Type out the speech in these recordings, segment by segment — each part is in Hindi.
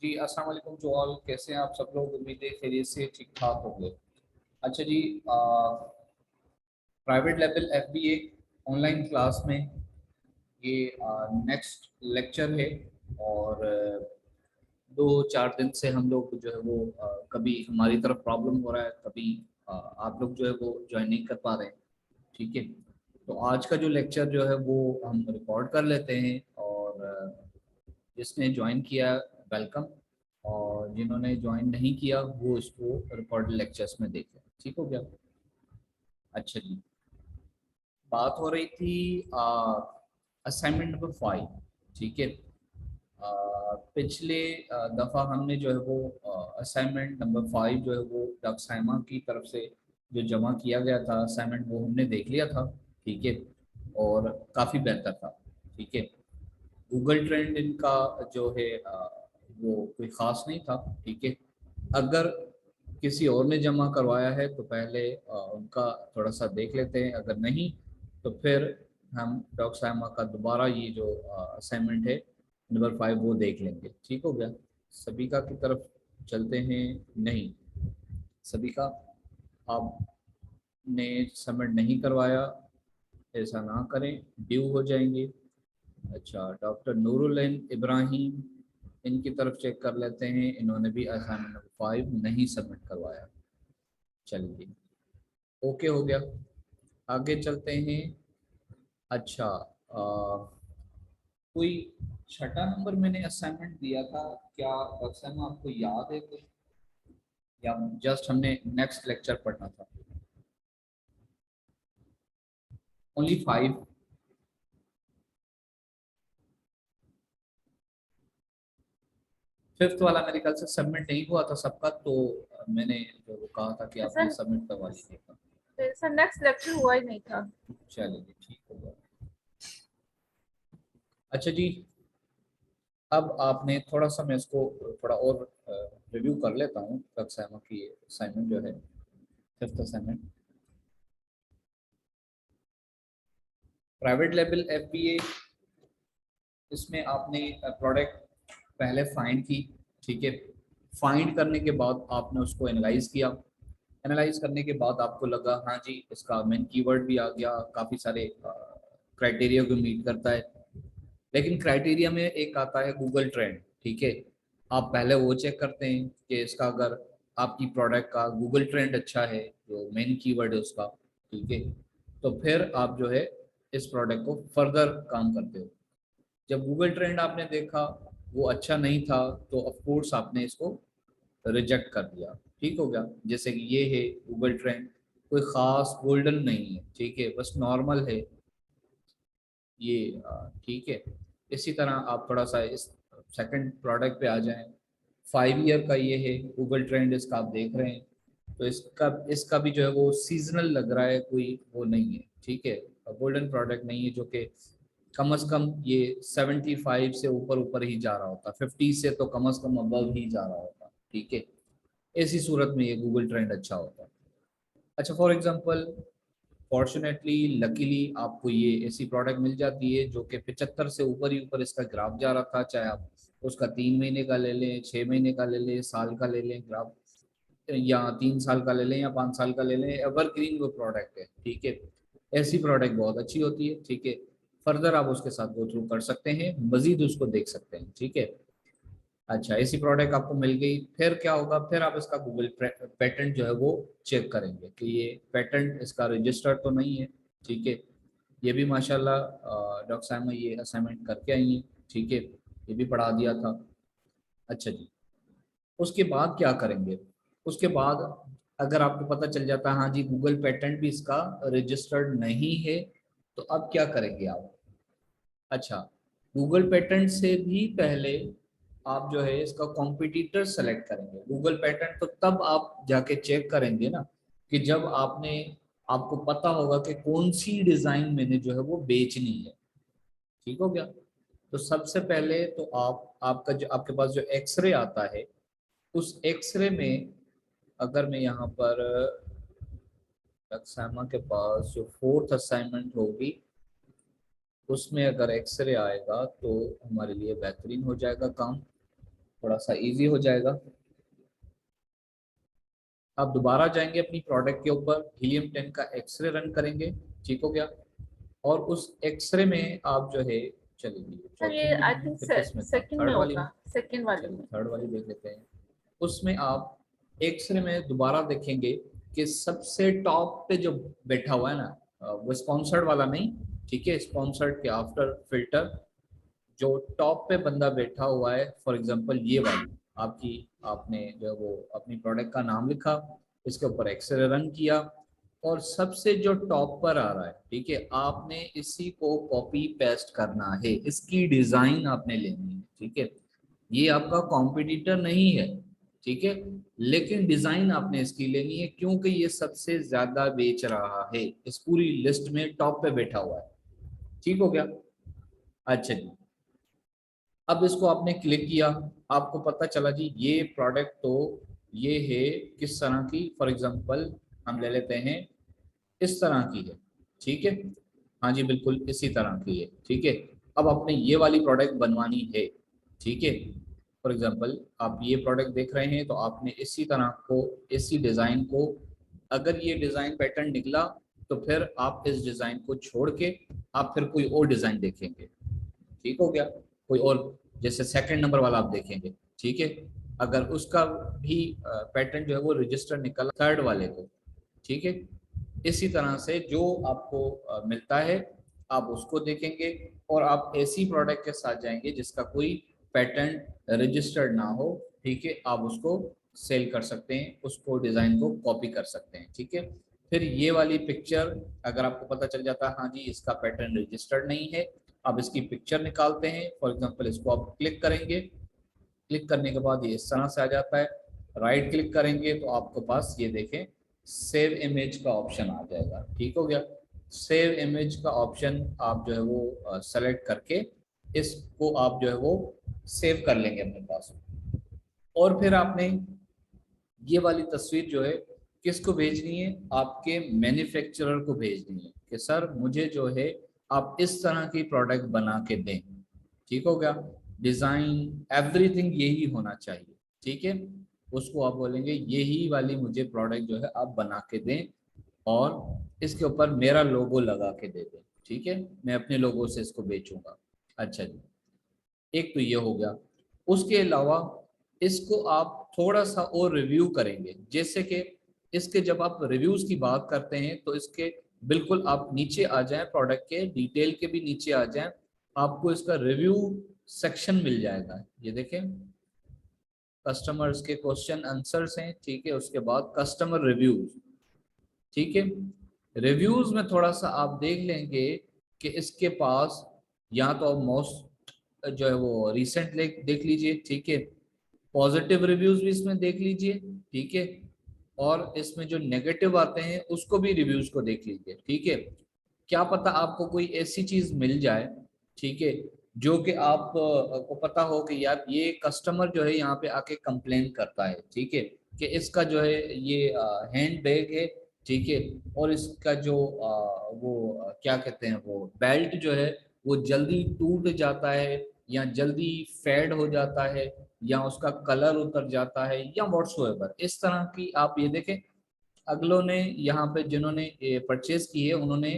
जी अस्सलाम वालेकुम टू ऑल। कैसे हैं आप सब लोग? उम्मीद है खैरियत से ठीक ठाक होंगे। अच्छा जी, private level FBA online class में ये नेक्स्ट लेक्चर है। और 2-4 दिन से हम लोग जो है वो कभी हमारी तरफ प्रॉब्लम हो रहा है, कभी आप लोग जो है वो ज्वाइन नहीं कर पा रहे हैं। ठीक है, तो आज का जो लेक्चर जो है वो हम रिकॉर्ड कर लेते हैं। और जिसने ज्वाइन किया वेलकम, और जिन्होंने ज्वाइन नहीं किया वो इसको रिकॉर्ड लेक्चर्स में देखें। ठीक हो गया? अच्छा जी, बात हो रही थी असाइनमेंट नंबर 5। ठीक है, पिछले दफ़ा हमने जो है वो असाइनमेंट नंबर 5 जो है वो डॉक्टर साइमा की तरफ से जो जमा किया गया था असाइनमेंट, वो हमने देख लिया था। ठीक है, और काफ़ी बेहतर था। ठीक है, गूगल ट्रेंड इनका जो है वो कोई ख़ास नहीं था। ठीक है, अगर किसी और ने जमा करवाया है तो पहले उनका थोड़ा सा देख लेते हैं, अगर नहीं तो फिर हम डॉक्टर साइमा का दोबारा ये जो असाइनमेंट है नंबर 5 वो देख लेंगे। ठीक हो गया? सभी का की तरफ चलते हैं। नहीं, सभी का आपने सबमिट नहीं करवाया, ऐसा ना करें, ड्यू हो जाएंगे। अच्छा, डॉक्टर नूरुल इब्राहिम, इनकी तरफ चेक कर लेते हैं, इन्होंने भी असाइनमेंट नंबर 5 नहीं सबमिट करवाया। चलिए, ओके हो गया, आगे चलते हैं। अच्छा, कोई छठा नंबर मैंने असाइनमेंट दिया था, क्या अक्सर आपको याद है कुछ, या जस्ट हमने नेक्स्ट लेक्चर पढ़ना था? ओनली 5। फिफ्थ वाला मेरे ख्याल से सबमिट नहीं हुआ था सबका, तो मैंने जो वो कहा था कि आप ये सर सबमिट करवा लीजिएगा। सर नेक्स्ट लेक्चर हुआ ही नहीं था। चलिए, ठीक हो गया। अच्छा जी, अब आपने थोड़ा सा, मैं इसको थोड़ा और रिव्यू कर लेता हूँ असाइनमेंट की, असाइनमेंट जो है fifth assignment, private level FBA. इसमें आपने प्रोडक्ट पहले फाइंड की। ठीक है, फाइंड करने के बाद आपने उसको एनालाइज किया। एनालाइज करने के बाद आपको लगा हाँ जी इसका मेन कीवर्ड भी आ गया, काफ़ी सारे क्राइटेरिया को मीट करता है। लेकिन क्राइटेरिया में एक आता है गूगल ट्रेंड। ठीक है, आप पहले वो चेक करते हैं कि इसका अगर आपकी प्रोडक्ट का गूगल ट्रेंड अच्छा है, जो मेन कीवर्ड है उसका। ठीक है, तो फिर आप जो है इस प्रोडक्ट को फर्दर काम करते हो। जब गूगल ट्रेंड आपने देखा वो अच्छा नहीं था, तो ऑफ कोर्स आपने इसको रिजेक्ट कर दिया। ठीक हो गया? जैसे कि ये है गूगल ट्रेंड, कोई ख़ास गोल्डन नहीं है। ठीक है, बस नॉर्मल है ये। ठीक है, इसी तरह आप थोड़ा सा इस सेकंड प्रोडक्ट पे आ जाएं। 5 ईयर का ये है गूगल ट्रेंड, इसका आप देख रहे हैं, तो इसका इसका भी जो है वो सीजनल लग रहा है, कोई वो नहीं है। ठीक है, गोल्डन प्रोडक्ट नहीं है, जो कि कम से कम ये 75 से ऊपर ऊपर ही जा रहा होता, 50 से तो कम से कम अबव ही जा रहा होता। ठीक है, ऐसी सूरत में ये गूगल ट्रेंड अच्छा होता है। अच्छा, फॉर एग्जांपल, फॉर्चुनेटली लकीली आपको ये ऐसी प्रोडक्ट मिल जाती है जो कि 75 से ऊपर ही ऊपर इसका ग्राफ जा रहा था, चाहे आप उसका 3 महीने का ले लें, 6 महीने का ले लें, साल का ले लें ग्राफ, या 3 साल का ले लें या 5 साल का ले लें, एवरग्रीन वो प्रोडक्ट है। ठीक है, ऐसी प्रोडक्ट बहुत अच्छी होती है। ठीक है, फर्दर आप उसके साथ गो थ्रू कर सकते हैं, मजीद उसको देख सकते हैं। ठीक है, अच्छा, ऐसी प्रोडक्ट आपको मिल गई, फिर क्या होगा? फिर आप इसका गूगल पेटेंट जो है वो चेक करेंगे कि ये पेटेंट इसका रजिस्टर्ड तो नहीं है। ठीक है, ये भी माशाल्लाह डॉक्टर साहब ने ये असाइनमेंट करके आई हैं। ठीक है, ये भी पढ़ा दिया था। अच्छा जी, उसके बाद क्या करेंगे? उसके बाद अगर आपको पता चल जाता है हाँ जी गूगल पेटेंट भी इसका रजिस्टर्ड नहीं है, तो अब क्या करेंगे आप? अच्छा, गूगल पेटेंट से भी पहले आप जो है इसका कॉम्पिटिटर सेलेक्ट करेंगे। गूगल पेटेंट तो तब आप जाके चेक करेंगे ना, कि जब आपको पता होगा कि कौन सी डिजाइन मैंने जो है वो बेचनी है। ठीक हो गया? तो सबसे पहले तो आपका जो आपके पास जो एक्सरे आता है, उस एक्सरे में अगर मैं यहाँ पर अक्सामा के पास जो फोर्थ असाइनमेंट होगी उसमें अगर एक्सरे आएगा तो हमारे लिए बेहतरीन हो जाएगा काम। थोड़ा सा इजी हो जाएगा। आप दोबारा जाएंगे अपनी प्रोडक्ट के ऊपर, हीलियम 10 का एक्सरे रन करेंगे, ठीक हो गया। और उस एक्सरे में आप जो है, चलिए सर चौथी ये में आई नहीं है, थिंक फिर किस में था, सेकंड में थर्ड वाली में। होगा, सेकंड वाले चलिए में। थर्ड वाली देख लेते हैं। उसमें आप एक्सरे में दोबारा देखेंगे कि सबसे टॉप पे जो बैठा हुआ है ना, वो स्पॉन्सर्ड वाला नहीं, ठीक है, स्पॉन्सर्ड के आफ्टर फिल्टर जो टॉप पे बंदा बैठा हुआ है, फॉर एग्जांपल ये वाली आपकी, आपने जो है वो अपनी प्रोडक्ट का नाम लिखा, इसके ऊपर एक्सरे रन किया, और सबसे जो टॉप पर आ रहा है, ठीक है, आपने इसी को कॉपी पेस्ट करना है, इसकी डिजाइन आपने लेनी है, ठीक है। ये आपका कॉम्पिटिटर नहीं है, ठीक है, लेकिन डिजाइन आपने इसकी लेनी है क्योंकि ये सबसे ज्यादा बेच रहा है, इस पूरी लिस्ट में टॉप पे बैठा हुआ है, ठीक हो गया। अच्छा जी, अब इसको आपने क्लिक किया, आपको पता चला जी ये प्रोडक्ट तो ये है किस तरह की, फॉर एग्जांपल हम ले लेते हैं इस तरह की है, ठीक है, हाँ जी बिल्कुल इसी तरह की है, ठीक है। अब आपने ये वाली प्रोडक्ट बनवानी है, ठीक है, फॉर एग्जांपल आप ये प्रोडक्ट देख रहे हैं तो आपने इसी तरह को, इसी डिज़ाइन को, अगर ये डिज़ाइन पैटर्न निकला तो फिर आप इस डिज़ाइन को छोड़ के आप फिर कोई और डिज़ाइन देखेंगे, ठीक हो गया, कोई और, जैसे सेकंड नंबर वाला आप देखेंगे, ठीक है, अगर उसका भी पैटर्न जो है वो रजिस्टर निकला थर्ड वाले को, ठीक है, इसी तरह से जो आपको मिलता है आप उसको देखेंगे, और आप ऐसी प्रोडक्ट के साथ जाएंगे जिसका कोई पैटर्न रजिस्टर्ड ना हो, ठीक है, आप उसको सेल कर सकते हैं, उसको डिज़ाइन को कॉपी कर सकते हैं, ठीक है। फिर ये वाली पिक्चर अगर आपको पता चल जाता है हाँ जी इसका पैटर्न रजिस्टर्ड नहीं है, आप इसकी पिक्चर निकालते हैं, फॉर एग्जांपल इसको आप क्लिक करेंगे, क्लिक करने के बाद ये इस तरह से आ जाता है, राइट क्लिक करेंगे तो आपके पास ये देखें सेव इमेज का ऑप्शन आ जाएगा, ठीक हो गया। सेव इमेज का ऑप्शन आप जो है वो सेलेक्ट करके इसको आप जो है वो सेव कर लेंगे अपने पास, और फिर आपने ये वाली तस्वीर जो है किसको भेजनी है, आपके मैन्युफैक्चरर को भेजनी है कि सर मुझे जो है आप इस तरह की प्रोडक्ट बना के दें, ठीक हो गया, डिजाइन एवरीथिंग यही होना चाहिए, ठीक है, उसको आप बोलेंगे यही वाली मुझे प्रोडक्ट जो है आप बना के दें और इसके ऊपर मेरा लोगो लगा के दे दें, ठीक है, मैं अपने लोगो से इसको बेचूंगा। अच्छा जी, एक तो ये हो गया। उसके अलावा इसको आप थोड़ा सा और रिव्यू करेंगे, जैसे कि इसके जब आप रिव्यूज की बात करते हैं तो इसके बिल्कुल आप नीचे आ जाएं, प्रोडक्ट के डिटेल के भी नीचे आ जाएं, आपको इसका रिव्यू सेक्शन मिल जाएगा, ये देखें कस्टमर्स के क्वेश्चन आंसर्स हैं, ठीक है, उसके बाद कस्टमर रिव्यूज, ठीक है, रिव्यूज में थोड़ा सा आप देख लेंगे कि इसके पास या तो मोस्ट जो है वो रिसेंट देख लीजिए, ठीक है, पॉजिटिव रिव्यूज भी इसमें देख लीजिए, ठीक है, और इसमें जो नेगेटिव आते हैं उसको भी रिव्यूज को देख लीजिए, ठीक है, क्या पता आपको कोई ऐसी चीज मिल जाए, ठीक है, जो कि आप को पता हो कि यार ये कस्टमर जो है यहाँ पे आके कंप्लेन करता है, ठीक है, कि इसका जो है ये हैंड बैग है, ठीक है, और इसका जो वो क्या कहते हैं वो बेल्ट जो है वो जल्दी टूट जाता है या जल्दी फेड हो जाता है या उसका कलर उतर जाता है या व्हाट्सोएवर, इस तरह की आप ये देखें अगलों ने यहाँ पे जिन्होंने परचेज की है उन्होंने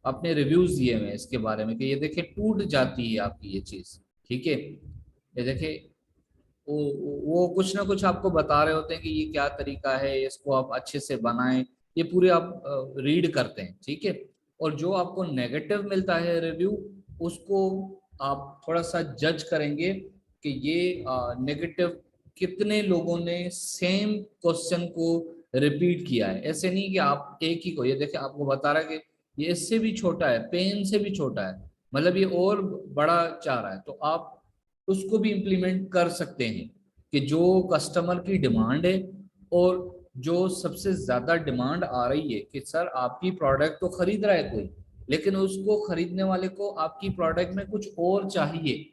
अपने रिव्यूज दिए हुए हैं इसके बारे में कि ये देखिए टूट जाती है आपकी ये चीज, ठीक है, ये देखिए वो कुछ ना कुछ आपको बता रहे होते हैं कि ये क्या तरीका है, इसको आप अच्छे से बनाएं, ये पूरे आप रीड करते हैं, ठीक है, और जो आपको नेगेटिव मिलता है रिव्यू उसको आप थोड़ा सा जज करेंगे कि ये नेगेटिव कितने लोगों ने सेम क्वेश्चन को रिपीट किया है, ऐसे नहीं कि आप एक ही को, ये देखिए आपको बता रहा है कि ये इससे भी छोटा है, पेन से भी छोटा है, मतलब ये और बड़ा चाह रहा है, तो आप उसको भी इम्प्लीमेंट कर सकते हैं कि जो कस्टमर की डिमांड है और जो सबसे ज्यादा डिमांड आ रही है कि सर आपकी प्रोडक्ट तो खरीद रहा है कोई, लेकिन उसको खरीदने वाले को आपकी प्रोडक्ट में कुछ और चाहिए,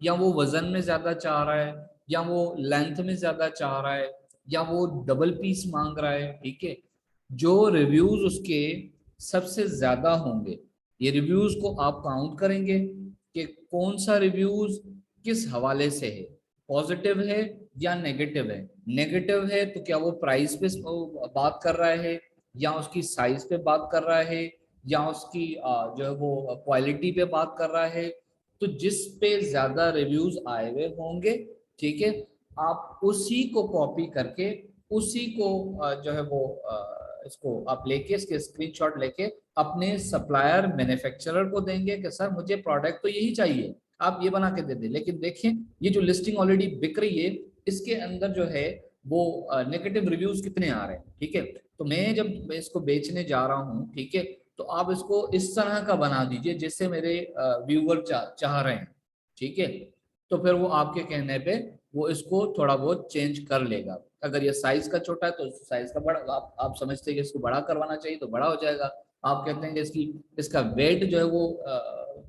या वो वजन में ज्यादा चाह रहा है या वो लेंथ में ज्यादा चाह रहा है या वो डबल पीस मांग रहा है, ठीक है, जो रिव्यूज उसके सबसे ज्यादा होंगे, ये रिव्यूज को आप काउंट करेंगे कि कौन सा रिव्यूज किस हवाले से है, पॉजिटिव है या नेगेटिव है। नेगेटिव है तो क्या वो प्राइस पे बात कर रहा है, या उसकी साइज पे बात कर रहा है, या उसकी जो है वो क्वालिटी पे बात कर रहा है। तो जिस पे ज्यादा रिव्यूज आए हुए होंगे, ठीक है, आप उसी को कॉपी करके उसी को जो है वो इसको आप लेके इसके स्क्रीनशॉट लेके अपने सप्लायर मैन्युफैक्चरर को देंगे कि सर मुझे प्रोडक्ट तो यही चाहिए, आप ये बना के दे दें। लेकिन देखें ये जो लिस्टिंग ऑलरेडी बिक रही है, इसके अंदर जो है वो नेगेटिव रिव्यूज कितने आ रहे हैं, ठीक है। तो मैं जब इसको बेचने जा रहा हूँ, ठीक है, तो आप इसको इस तरह का बना दीजिए जैसे मेरे व्यूअर चाह रहे हैं, ठीक है। तो फिर वो आपके कहने पे वो इसको थोड़ा बहुत चेंज कर लेगा। अगर ये साइज का छोटा है तो साइज का बड़ा, आप समझते हैं कि इसको बड़ा करवाना चाहिए तो बड़ा हो जाएगा। आप कहते हैं कि इसका वेट जो है वो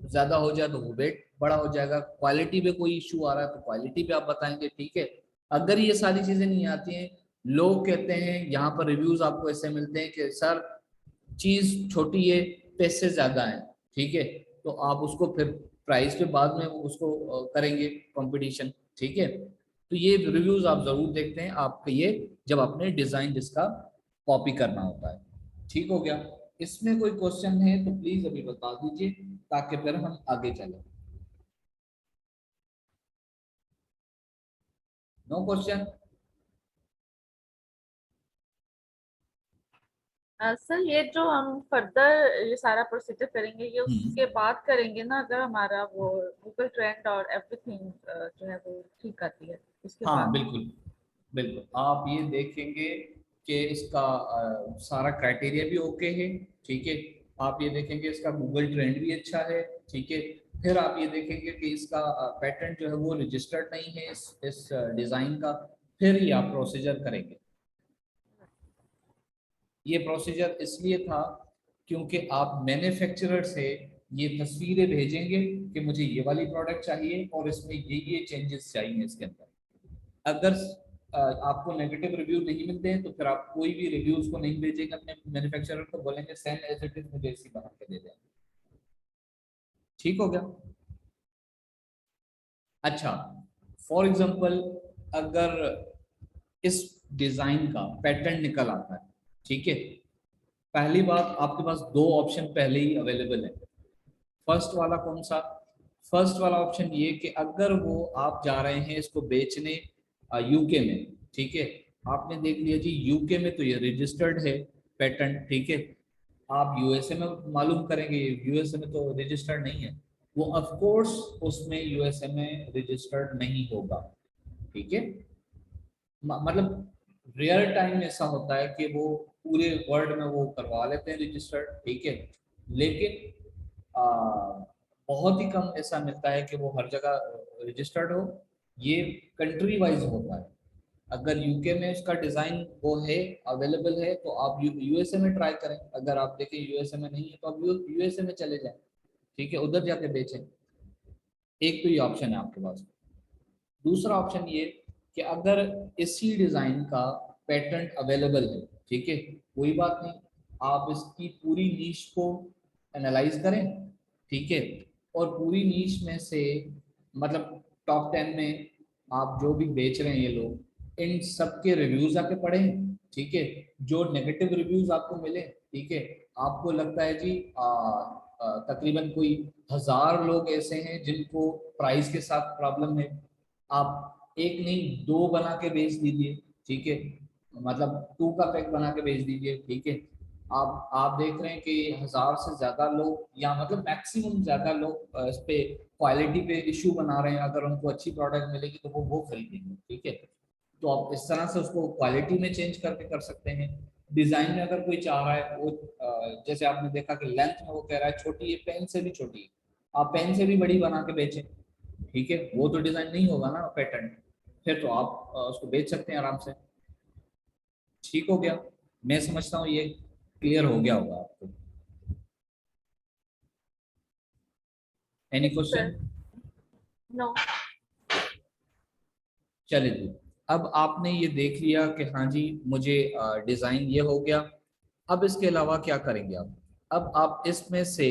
ज्यादा हो जाए तो वो वेट बड़ा हो जाएगा। क्वालिटी पे कोई इशू आ रहा है तो क्वालिटी पे आप बताएंगे, ठीक है। अगर ये सारी चीजें नहीं आती हैं, लोग कहते हैं यहाँ पर रिव्यूज आपको ऐसे मिलते हैं कि सर चीज छोटी है, पैसे ज्यादा है, ठीक है, तो आप उसको फिर प्राइस पे बाद में उसको करेंगे कंपटीशन, ठीक है। तो ये रिव्यूज आप जरूर देखते हैं आपके ये जब आपने डिजाइन जिसका कॉपी करना होता है। ठीक हो गया। इसमें कोई क्वेश्चन है तो प्लीज अभी बता दीजिए ताकि फिर हम आगे चलें। No question? सर ये जो हम फर्दर ये सारा प्रोसीजर करेंगे ये उसके बाद करेंगे ना, अगर हमारा वो गूगल ट्रेंड और एवरीथिंग जो है वो ठीक आती है उसके हाँ बाद। बिल्कुल बिल्कुल, आप ये देखेंगे कि इसका सारा क्राइटेरिया भी ओके है, ठीक है। आप ये देखेंगे इसका गूगल ट्रेंड भी अच्छा है, ठीक है। फिर आप ये देखेंगे कि इसका पैटर्न जो है वो रजिस्टर्ड नहीं है इस डिज़ाइन का। फिर ही आप प्रोसीजर करेंगे। ये प्रोसीजर इसलिए था क्योंकि आप मैन्युफैक्चरर से ये तस्वीरें भेजेंगे कि मुझे ये वाली प्रोडक्ट चाहिए और इसमें ये चेंजेस चाहिए इसके अंदर। अगर आपको नेगेटिव रिव्यू नहीं मिलते हैं तो फिर आप कोई भी रिव्यूज को नहीं भेजेंगे अपने मैन्युफैक्चरर को, बोलेंगे सेंड एज इट इज, मुझे इसी बना के दे दें। ठीक हो गया। अच्छा, फॉर एग्जांपल अगर इस डिजाइन का पैटर्न निकल आता है, ठीक है, पहली बात आपके पास दो ऑप्शन पहले ही अवेलेबल है। फर्स्ट वाला कौन सा? फर्स्ट वाला ऑप्शन ये कि अगर वो आप जा रहे हैं इसको बेचने यूके में, ठीक है, आपने देख लिया जी यूके में तो ये रजिस्टर्ड है पेटेंट, ठीक है। आप यूएसए में मालूम करेंगे, यूएसए में तो रजिस्टर्ड नहीं है, वो ऑफ कोर्स उसमें यूएसए में रजिस्टर्ड नहीं होगा, ठीक है। मतलब रियल टाइम में ऐसा होता है कि वो पूरे वर्ल्ड में वो करवा लेते हैं रजिस्टर्ड, ठीक है। लेकिन आ, बहुत ही कम ऐसा मिलता है कि वो हर जगह रजिस्टर्ड हो। ये कंट्री वाइज होता है। अगर यूके में उसका डिजाइन वो है, अवेलेबल है, तो आप यूएसए में ट्राई करें। अगर आप देखें यूएसए में नहीं है तो आप यूएसए में चले जाएं, ठीक है, उधर जाके बेचें। एक तो ये ऑप्शन है आपके पास। दूसरा ऑप्शन ये कि अगर इसी डिजाइन का पेटेंट अवेलेबल है, ठीक है, कोई बात नहीं, आप इसकी पूरी नीश को एनालाइज करें, ठीक है, और पूरी नीश में से मतलब टॉप 10 में आप जो भी बेच रहे हैं ये लोग, इन सब के रिव्यूज आके पढ़ें, ठीक है। जो नेगेटिव रिव्यूज आपको मिले, ठीक है, आपको लगता है जी तकरीबन कोई 1000 लोग ऐसे हैं जिनको प्राइस के साथ प्रॉब्लम है, आप एक नहीं दो बना के बेच दीजिए, ठीक है, मतलब 2 का पैक बना के बेच दीजिए, ठीक है। आप देख रहे हैं कि 1000 से ज्यादा लोग या मतलब मैक्सिमम ज्यादा लोग इस पे क्वालिटी पे इशू बना रहे हैं, अगर उनको अच्छी प्रोडक्ट मिलेगी तो वो खरीदेंगे, ठीक है। तो आप इस तरह से उसको क्वालिटी में चेंज करके कर सकते हैं। डिजाइन में अगर कोई चाह रहा है वो जैसे आपने देखा कि लेंथ में वो कह रहा है छोटी है, पेन से भी छोटी है, आप पेन से भी बड़ी बना के बेचें, ठीक है, वो तो डिजाइन नहीं होगा ना पैटर्न, फिर तो आप उसको बेच सकते हैं आराम से। ठीक हो गया। मैं समझता हूँ ये क्लियर हो गया होगा आपको। Any yes question? Sir. No. चलिए जी, अब आपने ये देख लिया कि हाँ जी मुझे डिजाइन ये हो गया। अब इसके अलावा क्या करेंगे आप? अब आप इसमें से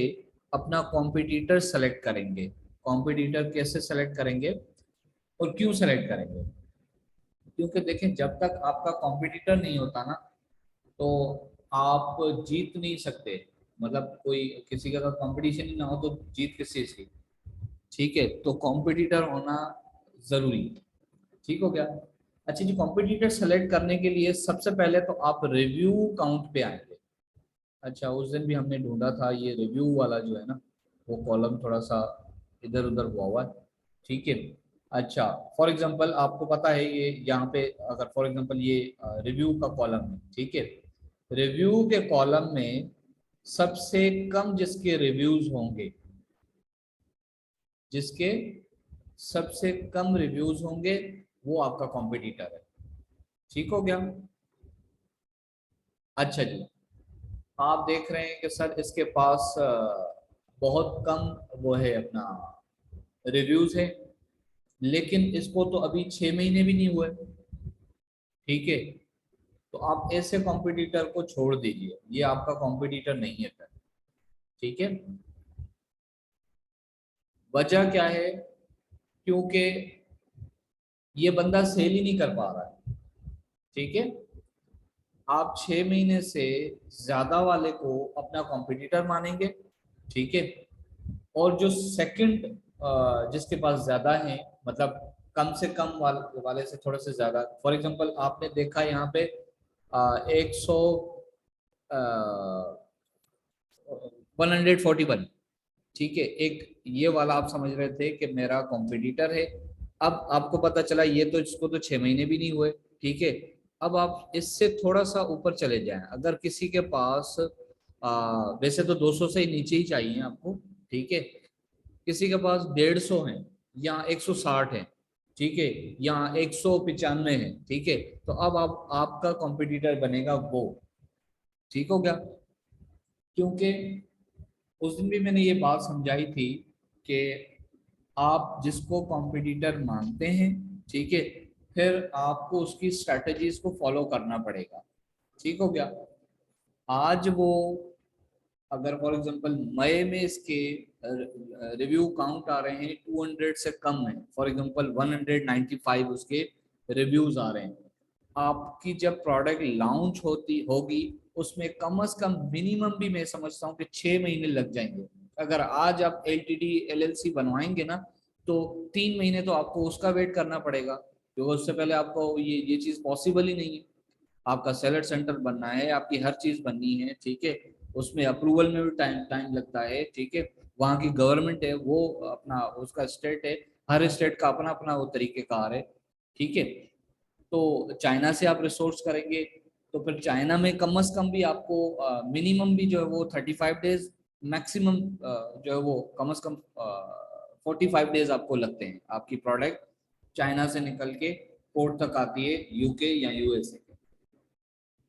अपना कॉम्पिटिटर सेलेक्ट करेंगे। कॉम्पिटिटर कैसे सेलेक्ट करेंगे? और क्यों सेलेक्ट करेंगे? क्योंकि देखें, जब तक आपका कॉम्पिटिटर नहीं होता ना, तो आप जीत नहीं सकते। मतलब कोई किसी के साथ कंपटीशन ही ना हो तो जीत किस चीज की? ठीक है, तो कॉम्पिटिटर होना जरूरी है। ठीक हो गया। अच्छा जी, कॉम्पिटिटर सेलेक्ट करने के लिए सबसे पहले तो आप रिव्यू काउंट पे आएंगे। अच्छा, उस दिन भी हमने ढूंढा था ये रिव्यू वाला जो है ना, वो कॉलम थोड़ा सा इधर उधर हुआ हुआ है। ठीक है। अच्छा, फॉर एग्जांपल आपको पता है ये यहाँ पे, अगर फॉर एग्जांपल ये रिव्यू का कॉलम है, ठीक है। रिव्यू के कॉलम में सबसे कम जिसके रिव्यूज होंगे, जिसके सबसे कम रिव्यूज होंगे, वो आपका कॉम्पिटिटर है। ठीक हो गया। अच्छा जी, आप देख रहे हैं कि सर इसके पास बहुत कम वो है अपना रिव्यूज है, लेकिन इसको तो अभी 6 महीने भी नहीं हुए। ठीक है, तो आप ऐसे कॉम्पिटिटर को छोड़ दीजिए, ये आपका कॉम्पिटिटर नहीं है फिर। ठीक है। वजह क्या है? क्योंकि ये बंदा सेल ही नहीं कर पा रहा है। ठीक है। आप 6 महीने से ज्यादा वाले को अपना कॉम्पिटिटर मानेंगे। ठीक है। और जो सेकंड जिसके पास ज्यादा है, मतलब कम से कम वाले से थोड़ा से ज्यादा, फॉर एग्जांपल आपने देखा यहाँ पे 100 141। ठीक है, एक ये वाला आप समझ रहे थे कि मेरा कॉम्पिटिटर है। अब आपको पता चला ये तो, इसको तो 6 महीने भी नहीं हुए। ठीक है। अब आप इससे थोड़ा सा ऊपर चले जाएं, अगर किसी के पास वैसे तो 200 से ही नीचे ही चाहिए आपको। ठीक है। किसी के पास 150 है या 160 है, ठीक है, या 195 है। ठीक है, तो अब आप आपका कॉम्पिटिटर बनेगा वो। ठीक हो गया। क्योंकि उस दिन भी मैंने ये बात समझाई थी कि आप जिसको कॉम्पिटिटर मानते हैं, ठीक है, फिर आपको उसकी स्ट्रेटजीज को फॉलो करना पड़ेगा। ठीक हो गया। आज वो, अगर फॉर एग्जांपल मई में इसके रिव्यू काउंट आ रहे हैं 200 से कम है, फॉर एग्जांपल 195 उसके रिव्यूज आ रहे हैं, आपकी जब प्रोडक्ट लॉन्च होती होगी उसमें कम से कम मिनिमम भी मैं समझता हूँ कि 6 महीने लग जाएंगे। अगर आज आप LTD LLC बनवाएंगे ना, तो 3 महीने तो आपको उसका वेट करना पड़ेगा, क्योंकि उससे पहले आपको ये चीज पॉसिबल ही नहीं है। आपका सेलर सेंटर बनना है, आपकी हर चीज बननी है। ठीक है। उसमें अप्रूवल में भी टाइम टाइम लगता है। ठीक है। वहाँ की गवर्नमेंट है वो, अपना उसका स्टेट है, हर स्टेट का अपना अपना वो तरीकेकार है। ठीक है। तो चाइना से आप रिसोर्स करेंगे, तो फिर चाइना में कम से कम भी आपको मिनिमम भी जो है वो 35 डेज, मैक्सिमम जो है वो कम से कम 45 डेज आपको लगते हैं, आपकी प्रोडक्ट चाइना से निकल के पोर्ट तक आती है UK या USA के।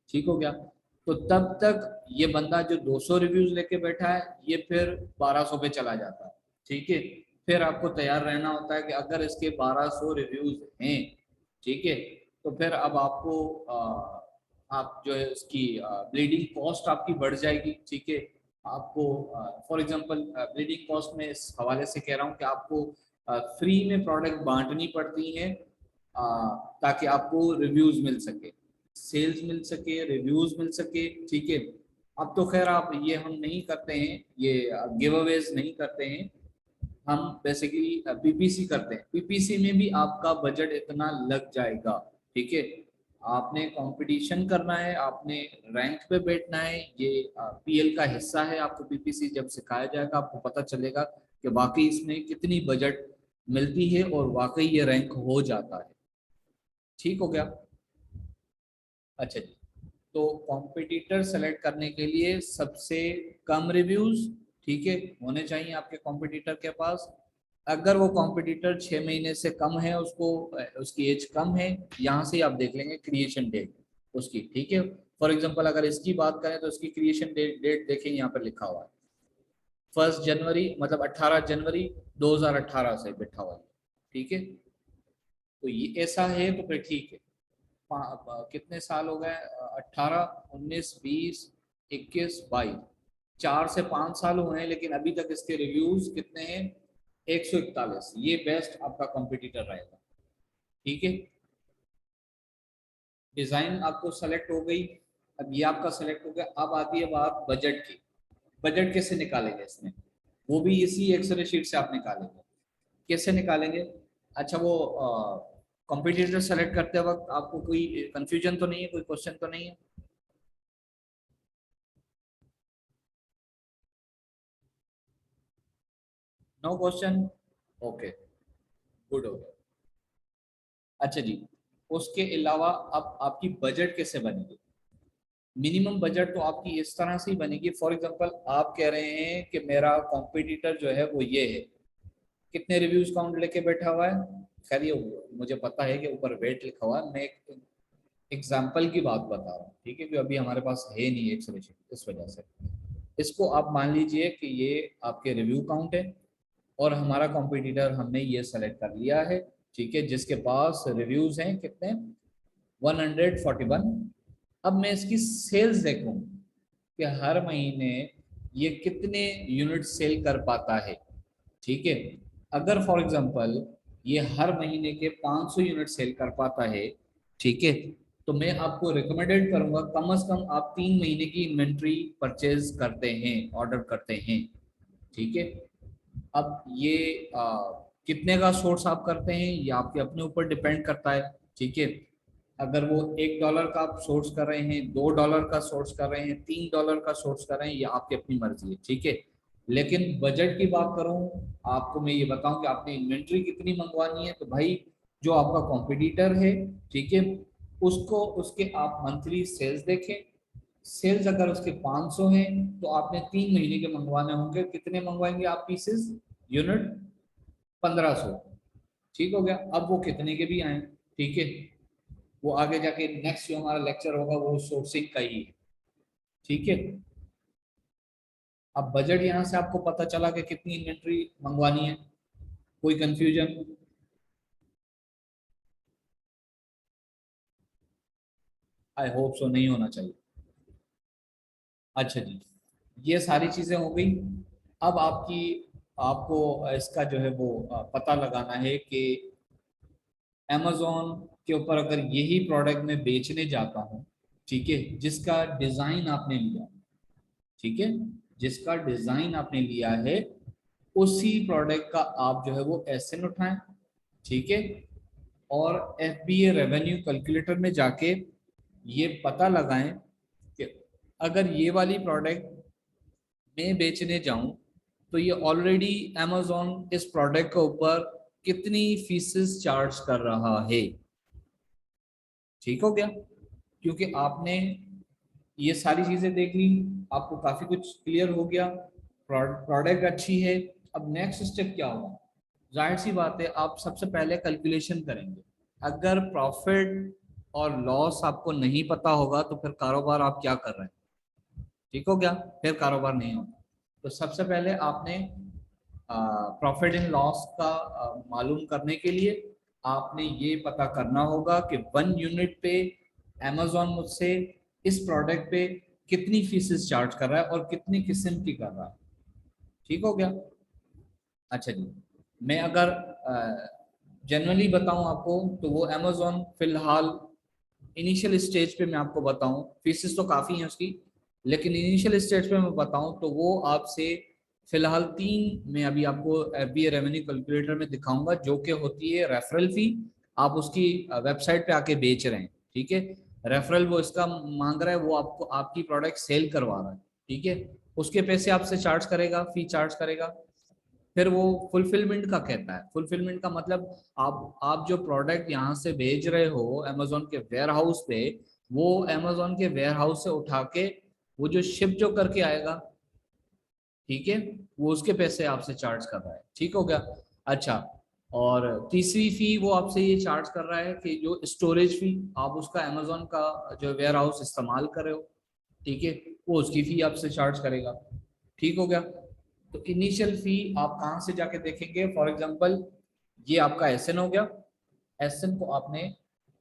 ठीक हो गया। तो तब तक ये बंदा जो 200 रिव्यूज लेके बैठा है, ये फिर 1200 पे चला जाता है। ठीक है। फिर आपको तैयार रहना होता है कि अगर इसके 1200 रिव्यूज हैं, ठीक है, तो फिर अब आपको आप जो है उसकी ब्लीडिंग कॉस्ट आपकी बढ़ जाएगी। ठीक है। आपको फॉर एग्जांपल ब्लीडिंग कॉस्ट में इस हवाले से कह रहा हूँ कि आपको फ्री में प्रोडक्ट बांटनी पड़ती हैं, ताकि आपको रिव्यूज मिल सके, सेल्स मिल सके, रिव्यूज मिल सके। ठीक है। अब तो खैर आप ये हम नहीं करते हैं, ये गिव अवेज नहीं करते हैं, हम बेसिकली PPC करते हैं। PPC में भी आपका बजट इतना लग जाएगा। ठीक है। आपने कंपटीशन करना है, आपने रैंक पे बैठना है, ये PL का हिस्सा है। आपको PPC जब सिखाया जाएगा आपको पता चलेगा कि वाकई इसमें कितनी बजट मिलती है और वाकई ये रैंक हो जाता है। ठीक हो गया। अच्छा जी, तो कॉम्पिटिटर सेलेक्ट करने के लिए सबसे कम रिव्यूज, ठीक है, होने चाहिए आपके कॉम्पिटिटर के पास। अगर वो कॉम्पिटिटर 6 महीने से कम है, उसको उसकी एज कम है, यहाँ से आप देख लेंगे क्रिएशन डेट उसकी। ठीक है। फॉर एग्जांपल अगर इसकी बात करें तो इसकी क्रिएशन डेट देखें, यहाँ पर लिखा हुआ है 1 जनवरी, मतलब 18 जनवरी 2018 से बैठा हुआ है। ठीक है। तो ये ऐसा है तो फिर ठीक है। कितने साल हो गए? 18, 19, 20, 21, 22, 4 से 5 साल हुए हैं, लेकिन अभी तक इसके रिव्यूज कितने हैं? 141। ये बेस्ट आपका कॉम्पिटिटर रहेगा। ठीक है, डिजाइन आपको सेलेक्ट हो गई, अब ये आपका सेलेक्ट हो गया। अब आती है बात बजट की। बजट कैसे निकालेंगे इसमें, वो भी इसी एक्सेल शीट से आप निकालेंगे। कैसे निकालेंगे? अच्छा, वो कॉम्पिटिटर सेलेक्ट करते वक्त आपको कोई कंफ्यूजन तो नहीं है, कोई क्वेश्चन तो नहीं है? नो क्वेश्चन, ओके, गुड हो गया। अच्छा जी, उसके अलावा अब आपकी बजट कैसे बनेगी? मिनिमम बजट तो आपकी इस तरह से ही बनेगी। फॉर एग्जांपल आप कह रहे हैं कि मेरा कॉम्पिटिटर जो है वो ये है, कितने रिव्यूज काउंट लेके बैठा हुआ है? खैर ये मुझे पता है कि ऊपर वेट लिखा हुआ है, मैं एक एग्जाम्पल की बात बता रहा हूँ, ठीक है, कि अभी हमारे पास है नहीं एक सोल्यूशन, इस वजह से। इसको आप मान लीजिए कि ये आपके रिव्यू काउंट है और हमारा कॉम्पिटिटर हमने ये सेलेक्ट कर लिया है, ठीक है, जिसके पास रिव्यूज हैं कितने, 141। अब मैं इसकी सेल्स देखूं कि हर महीने ये कितने यूनिट सेल कर पाता है, ठीक है। अगर फॉर एग्जांपल ये हर महीने के 500 यूनिट सेल कर पाता है, ठीक है, तो मैं आपको रिकमेंडेड करूंगा कम से कम आप 3 महीने की इन्वेंट्री परचेज करते हैं, ऑर्डर करते हैं, ठीक है। अब ये कितने का सोर्स आप करते हैं ये आपके अपने ऊपर डिपेंड करता है, ठीक है। अगर वो $1 का आप सोर्स कर रहे हैं, $2 का सोर्स कर रहे हैं, $3 का सोर्स कर रहे हैं, ये आपकी अपनी मर्जी है, ठीक है। लेकिन बजट की बात करूं, आपको मैं ये बताऊं कि आपने इन्वेंट्री कितनी मंगवानी है, तो भाई जो आपका कॉम्पिटिटर है, ठीक है, उसको उसके आप मंथली सेल्स देखें। सेल्स अगर उसके 500 हैं तो आपने 3 महीने के मंगवाने होंगे, कितने मंगवाएंगे आप पीसेस, यूनिट? 1500। ठीक हो गया। अब वो कितने के भी आए, ठीक है, वो आगे जाके नेक्स्ट जो हमारा लेक्चर होगा वो सोर्सिंग का ही है, ठीक है। अब बजट यहाँ से आपको पता चला कि कितनी इन्वेंट्री मंगवानी है, कोई कंफ्यूजन? आई होप सो नहीं होना चाहिए। अच्छा जी, ये सारी चीजें हो गई। अब आपको इसका जो है वो पता लगाना है कि amazon के ऊपर अगर यही प्रोडक्ट मैं बेचने जाता हूँ, ठीक है, जिसका डिजाइन आपने लिया, ठीक है, जिसका डिजाइन आपने लिया है, उसी प्रोडक्ट का आप जो है वो एसएन उठाएं, ठीक है, और एफबीए रेवेन्यू कैलकुलेटर में जाके ये पता लगाएं कि अगर ये वाली प्रोडक्ट मैं बेचने जाऊं तो ये ऑलरेडी amazon इस प्रोडक्ट के ऊपर कितनी फीसेस चार्ज कर रहा है, ठीक हो गया। क्योंकि आपने ये सारी चीजें देख ली, आपको काफी कुछ क्लियर हो गया, प्रोडक्ट अच्छी है। अब नेक्स्ट स्टेप क्या होगा? जाहिर सी बात है, आप सबसे पहले कैलकुलेशन करेंगे। अगर प्रॉफिट और लॉस आपको नहीं पता होगा तो फिर कारोबार आप क्या कर रहे हैं, ठीक हो गया, फिर कारोबार नहीं होगा। तो सबसे पहले आपने प्रॉफिट एंड लॉस का मालूम करने के लिए आपने ये पता करना होगा कि 1 यूनिट पे अमेजोन मुझसे इस प्रोडक्ट पे कितनी फीसेस चार्ज कर रहा है और कितनी किस्म की कर रहा है, ठीक हो गया। अच्छा जी, मैं अगर जनरली बताऊं आपको तो वो अमेजोन फिलहाल इनिशियल स्टेज पे मैं आपको बताऊं, फीसेस तो काफ़ी हैं उसकी, लेकिन इनिशियल स्टेज पे मैं बताऊं तो वो आपसे फिलहाल 3, मैं अभी आपको एफबीए रेवेन्यू कैलकुलेटर में दिखाऊंगा, जो कि होती है रेफरल फी। आप उसकी वेबसाइट पे आके बेच रहे हैं, ठीक है, रेफरल वो इसका मांग रहा है, वो आपको आपकी प्रोडक्ट सेल करवा रहा है, ठीक है, उसके पैसे आपसे चार्ज करेगा, फी चार्ज करेगा। फिर वो फुलफिलमेंट का कहता है, फुलफिलमेंट का मतलब आप जो प्रोडक्ट यहाँ से भेज रहे हो अमेजोन के वेयर हाउस पे, वो अमेजोन के वेयर हाउस से उठा के वो जो शिप जो करके आएगा, ठीक है, वो उसके पैसे आपसे चार्ज कर रहा है, ठीक हो गया। अच्छा, और तीसरी फी वो आपसे ये चार्ज कर रहा है कि जो स्टोरेज फी आप उसका अमेजोन का जो वेयर हाउस इस्तेमाल कर रहे हो, ठीक है, वो उसकी फी आपसे चार्ज करेगा, ठीक हो गया। तो इनिशियल फी आप कहाँ से जाके देखेंगे? फॉर एग्जांपल ये आपका एसएन हो गया, एसएन को आपने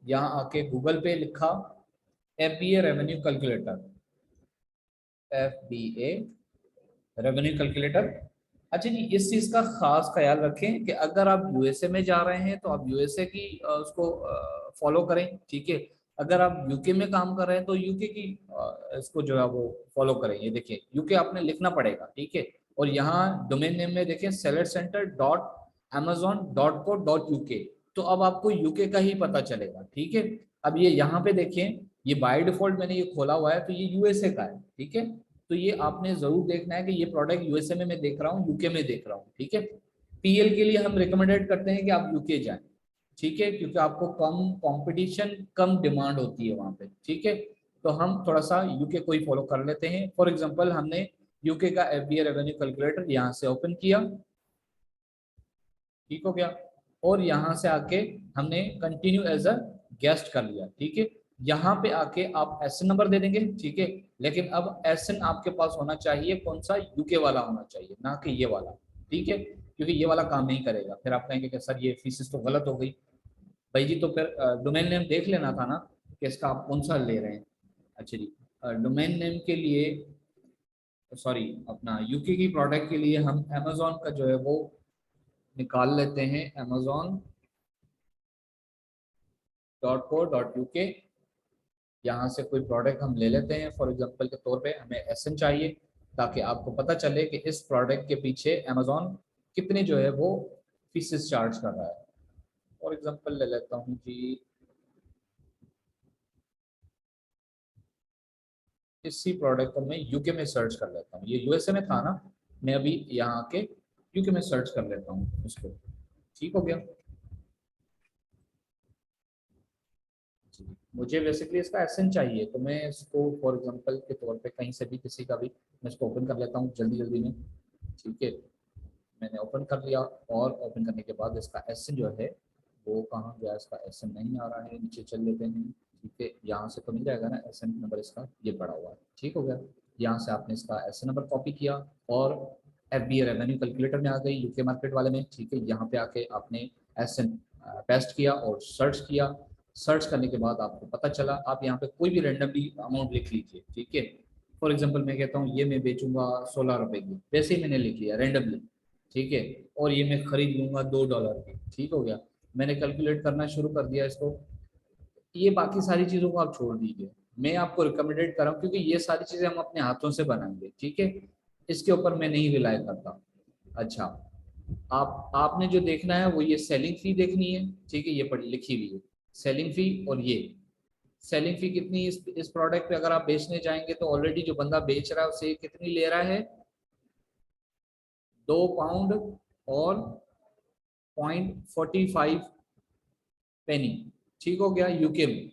यहाँ आके गूगल पे लिखा FBA revenue calculator, FBA revenue calculator, अच्छा जी, इस चीज का खास ख्याल रखें कि अगर आप यूएसए में जा रहे हैं तो आप यूएसए की उसको फॉलो करें, ठीक है। अगर आप यूके में काम कर रहे हैं तो यूके की इसको जो है वो फॉलो करें। ये देखिए यूके आपने लिखना पड़ेगा, ठीक है। और यहाँ डोमेन नेम में देखें sellercenter.amazon.co.uk, तो अब आपको यूके का ही पता चलेगा, ठीक है। अब ये यहाँ पे देखें, ये बाय डिफॉल्ट मैंने ये खोला हुआ है तो ये यूएसए का है, ठीक है। तो ये आपने जरूर देखना है कि ये प्रोडक्ट यूएसए में मैं देख रहा हूँ, यूके में देख रहा हूँ, ठीक है। पीएल के लिए हम रिकमेंडेड करते हैं कि आप यूके जाएं, ठीक है, क्योंकि आपको कम कंपटीशन, कम डिमांड होती है वहां पे, ठीक है। तो हम थोड़ा सा यूके को ही फॉलो कर लेते हैं। फॉर एग्जांपल हमने यूके का एफबीए रेवेन्यू कैलकुलेटर यहाँ से ओपन किया, ठीक हो गया। और यहाँ से आके हमने कंटिन्यू एज अ गेस्ट कर लिया, ठीक है। यहाँ पे आके आप एसएन नंबर दे देंगे, ठीक है। लेकिन अब एसएन आपके पास होना चाहिए कौन सा, यूके वाला होना चाहिए, ना कि ये वाला, ठीक है। क्योंकि ये वाला काम नहीं करेगा, फिर आप कहेंगे कि सर ये फीसिस तो गलत हो गई। भाई जी तो फिर डोमेन नेम देख लेना था ना कि इसका आप कौन सा ले रहे हैं। अच्छा जी, डोमेन नेम के लिए, सॉरी अपना यूके की प्रोडक्ट के लिए हम अमेजोन का जो है वो निकाल लेते हैं, amazon.co.uk। यहाँ से कोई प्रोडक्ट हम ले लेते हैं, फॉर एग्जांपल के तौर पे हमें एसएन चाहिए, ताकि आपको पता चले कि इस प्रोडक्ट के पीछे अमेजोन कितने जो है वो फीसेस चार्ज कर रहा है। फॉर एग्जांपल ले लेता हूँ जी, इसी प्रोडक्ट को मैं यूके में सर्च कर लेता हूँ, ये यूएसए में था ना, मैं अभी यहाँ के यूके में सर्च कर लेता हूँ इसको, ठीक हो गया। मुझे बेसिकली इसका एसएन चाहिए, तो मैं इसको फॉर एग्जांपल के तौर पे कहीं से भी किसी का भी मैं इसको ओपन कर लेता हूँ जल्दी जल्दी में, ठीक है। मैंने ओपन कर लिया, और ओपन करने के बाद इसका एसएन जो है वो कहाँ गया, इसका एसएन नहीं आ रहा है, नीचे चल लेते हैं, ठीक है। यहाँ से तो मिल जाएगा ना एसएन नंबर, इसका ये पड़ा हुआ है, ठीक हो गया। यहाँ से आपने इसका एसएन नंबर कॉपी किया और एफबीए रेवेन्यू कैलकुलेटर में आ गई यूके मार्केट वाले में, ठीक है। यहाँ पे आके आपने एसएन पेस्ट किया और सर्च किया। सर्च करने के बाद आपको पता चला, आप यहाँ पे कोई भी रेंडमली अमाउंट लिख लीजिए, ठीक है। फॉर एग्जांपल मैं कहता हूँ ये मैं बेचूंगा 16 रुपए की, वैसे ही मैंने लिख लिया रेंडमली, ठीक है। और ये मैं खरीद लूंगा $2 की, ठीक हो गया। मैंने कैलकुलेट करना शुरू कर दिया इसको। ये बाकी सारी चीजों को आप छोड़ दीजिए, मैं आपको रिकमेंडेड कर रहा हूँ क्योंकि ये सारी चीजें हम अपने हाथों से बनाएंगे, ठीक है। इसके ऊपर मैं नहीं रिलाय करता। अच्छा, आपने जो देखना है वो ये सेलिंग फी देखनी है, ठीक है। ये पढ़ी लिखी हुई है सेलिंग फी, और ये सेलिंग फी कितनी इस प्रोडक्ट पे अगर आप बेचने जाएंगे तो ऑलरेडी जो बंदा बेच रहा है उसे कितनी ले रहा है, 2 पाउंड और 0.45 पेनी, ठीक हो गया यूके में।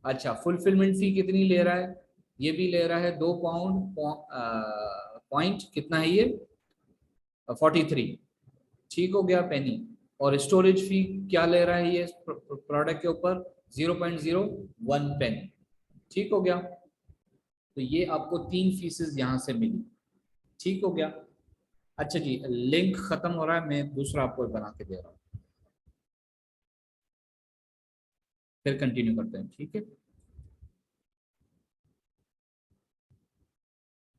अच्छा, फुलफिलमेंट फी कितनी ले रहा है, ये भी ले रहा है 2 पाउंड पॉइंट कितना है ये 43, ठीक हो गया पेनी। और स्टोरेज फी क्या ले रहा है ये प्रोडक्ट के ऊपर, 0.01 पेनी, ठीक हो गया। तो ये आपको 3 फीसेस यहाँ से मिली, ठीक हो गया। अच्छा जी, लिंक खत्म हो रहा है, मैं दूसरा आपको बना के दे रहा हूँ, फिर कंटिन्यू करते हैं, ठीक है।